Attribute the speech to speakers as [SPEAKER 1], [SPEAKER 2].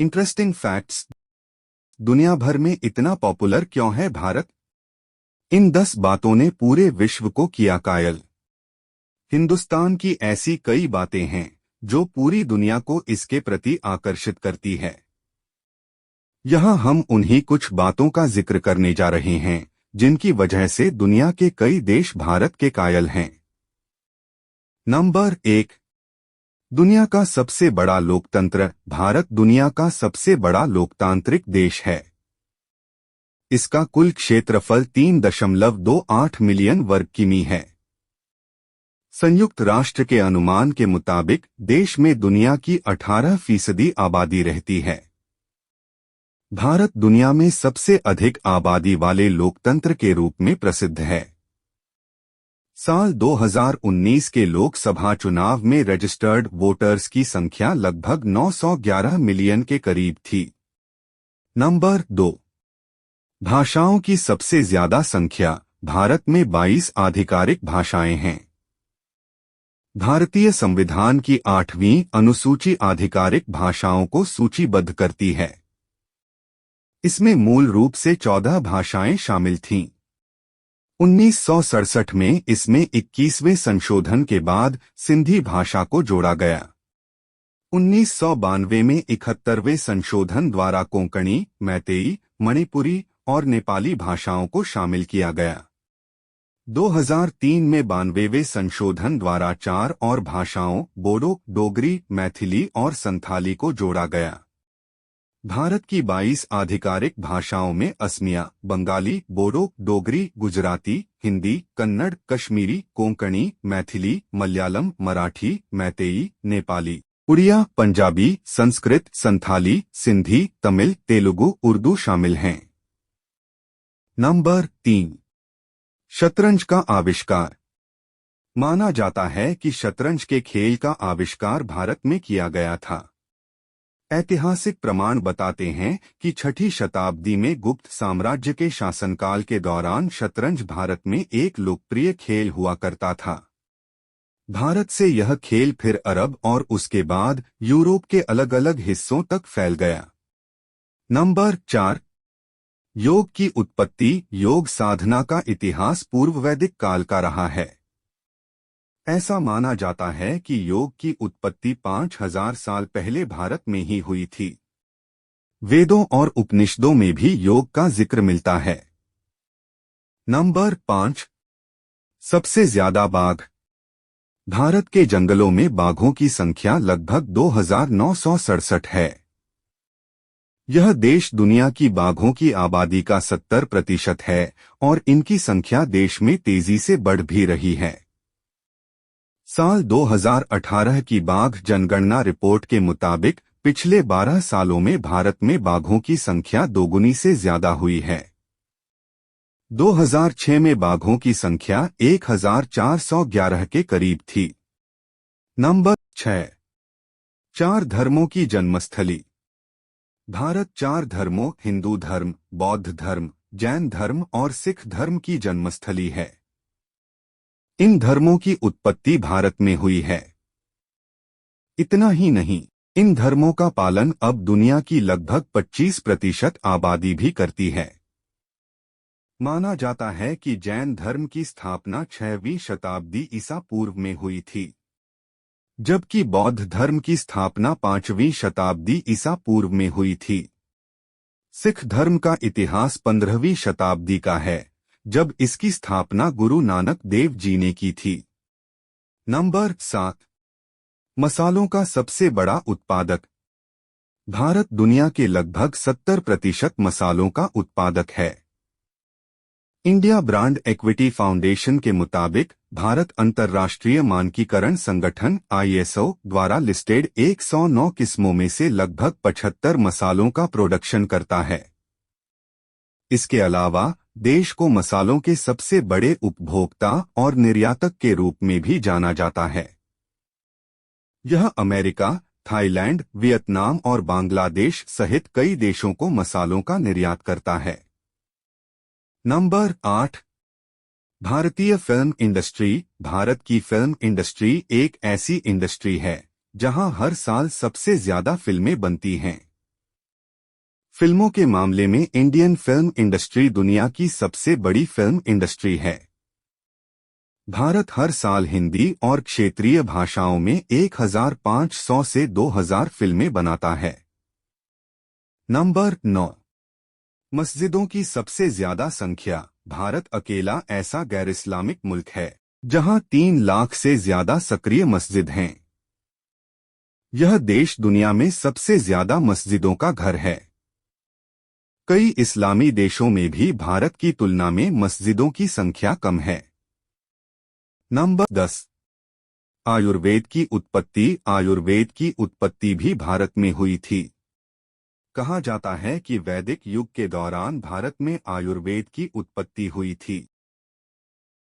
[SPEAKER 1] Interesting facts. दुनिया भर में इतना पॉपुलर क्यों है भारत? इन 10 बातों ने पूरे विश्व को किया कायल। हिंदुस्तान की ऐसी कई बातें हैं जो पूरी दुनिया को इसके प्रति आकर्षित करती है। यहाँ हम उन्हीं कुछ बातों का जिक्र करने जा रहे हैं जिनकी वजह से दुनिया के कई देश भारत के कायल हैं। नंबर 1। दुनिया का सबसे बड़ा लोकतंत्र। भारत दुनिया का सबसे बड़ा लोकतांत्रिक देश है। इसका कुल क्षेत्रफल 3.28 मिलियन वर्ग किमी है। संयुक्त राष्ट्र के अनुमान के मुताबिक देश में दुनिया की 18% आबादी रहती है। भारत दुनिया में सबसे अधिक आबादी वाले लोकतंत्र के रूप में प्रसिद्ध है। साल 2019 के लोकसभा चुनाव में रजिस्टर्ड वोटर्स की संख्या लगभग 911 मिलियन के करीब थी। नंबर 2। भाषाओं की सबसे ज्यादा संख्या। भारत में 22 आधिकारिक भाषाएं हैं। भारतीय संविधान की 8वीं अनुसूची आधिकारिक भाषाओं को सूचीबद्ध करती है। इसमें मूल रूप से 14 भाषाएं शामिल थीं। 1967 में इसमें 21वें संशोधन के बाद सिंधी भाषा को जोड़ा गया। 1992 में 71वें संशोधन द्वारा कोंकणी, मैतेई, मणिपुरी और नेपाली भाषाओं को शामिल किया गया। 2003 में 92वें संशोधन द्वारा 4 और भाषाओं बोडो, डोगरी, मैथिली और संथाली को जोड़ा गया। भारत की 22 आधिकारिक भाषाओं में असमिया, बंगाली, बोडो, डोगरी, गुजराती, हिंदी, कन्नड़, कश्मीरी, कोंकणी, मैथिली, मलयालम, मराठी, मैतेई, नेपाली, उड़िया, पंजाबी, संस्कृत, संथाली, सिंधी, तमिल, तेलुगु, उर्दू शामिल हैं। नंबर 3। शतरंज का आविष्कार। माना जाता है कि शतरंज के खेल का आविष्कार भारत में किया गया था। ऐतिहासिक प्रमाण बताते हैं कि 6ठी शताब्दी में गुप्त साम्राज्य के शासनकाल के दौरान शतरंज भारत में एक लोकप्रिय खेल हुआ करता था। भारत से यह खेल फिर अरब और उसके बाद यूरोप के अलग अलग हिस्सों तक फैल गया। नंबर 4। योग की उत्पत्ति। योग साधना का इतिहास पूर्व वैदिक काल का रहा है। ऐसा माना जाता है कि योग की उत्पत्ति 5000 साल पहले भारत में ही हुई थी। वेदों और उपनिषदों में भी योग का जिक्र मिलता है। नंबर 5। सबसे ज्यादा बाघ। भारत के जंगलों में बाघों की संख्या लगभग 2967 है। यह देश दुनिया की बाघों की आबादी का 70% है और इनकी संख्या देश में तेजी से बढ़ भी रही है। साल 2018 की बाघ जनगणना रिपोर्ट के मुताबिक पिछले 12 सालों में भारत में बाघों की संख्या दोगुनी से ज्यादा हुई है। 2006 में बाघों की संख्या 1411 के करीब थी। नंबर 6। 4 धर्मों की जन्मस्थली। भारत 4 धर्मों हिंदू धर्म, बौद्ध धर्म, जैन धर्म और सिख धर्म की जन्मस्थली है। इन धर्मों की उत्पत्ति भारत में हुई है। इतना ही नहीं, इन धर्मों का पालन अब दुनिया की लगभग 25% आबादी भी करती है। माना जाता है कि जैन धर्म की स्थापना 6वीं शताब्दी ईसा पूर्व में हुई थी, जबकि बौद्ध धर्म की स्थापना 5वीं शताब्दी ईसा पूर्व में हुई थी। सिख धर्म का इतिहास 15वीं शताब्दी का है, जब इसकी स्थापना गुरु नानक देव जी ने की थी। नंबर 7। मसालों का सबसे बड़ा उत्पादक। भारत दुनिया के लगभग 70% मसालों का उत्पादक है। इंडिया ब्रांड इक्विटी फाउंडेशन के मुताबिक भारत अंतर्राष्ट्रीय मानकीकरण संगठन ISO द्वारा लिस्टेड 109 किस्मों में से लगभग 75 मसालों का प्रोडक्शन करता है। इसके अलावा देश को मसालों के सबसे बड़े उपभोक्ता और निर्यातक के रूप में भी जाना जाता है। यह अमेरिका, थाईलैंड, वियतनाम और बांग्लादेश सहित कई देशों को मसालों का निर्यात करता है। नंबर 8। भारतीय फिल्म इंडस्ट्री। भारत की फिल्म इंडस्ट्री एक ऐसी इंडस्ट्री है जहां हर साल सबसे ज्यादा फिल्में बनती हैं। फिल्मों के मामले में इंडियन फिल्म इंडस्ट्री दुनिया की सबसे बड़ी फिल्म इंडस्ट्री है। भारत हर साल हिंदी और क्षेत्रीय भाषाओं में 1500 से 2000 फिल्में बनाता है। नंबर 9। मस्जिदों की सबसे ज्यादा संख्या। भारत अकेला ऐसा गैर इस्लामिक मुल्क है जहां 3 लाख से ज्यादा सक्रिय मस्जिद हैं। यह देश दुनिया में सबसे ज्यादा मस्जिदों का घर है। कई इस्लामी देशों में भी भारत की तुलना में मस्जिदों की संख्या कम है। नंबर 10। आयुर्वेद की उत्पत्ति। आयुर्वेद की उत्पत्ति भी भारत में हुई थी। कहा जाता है कि वैदिक युग के दौरान भारत में आयुर्वेद की उत्पत्ति हुई थी।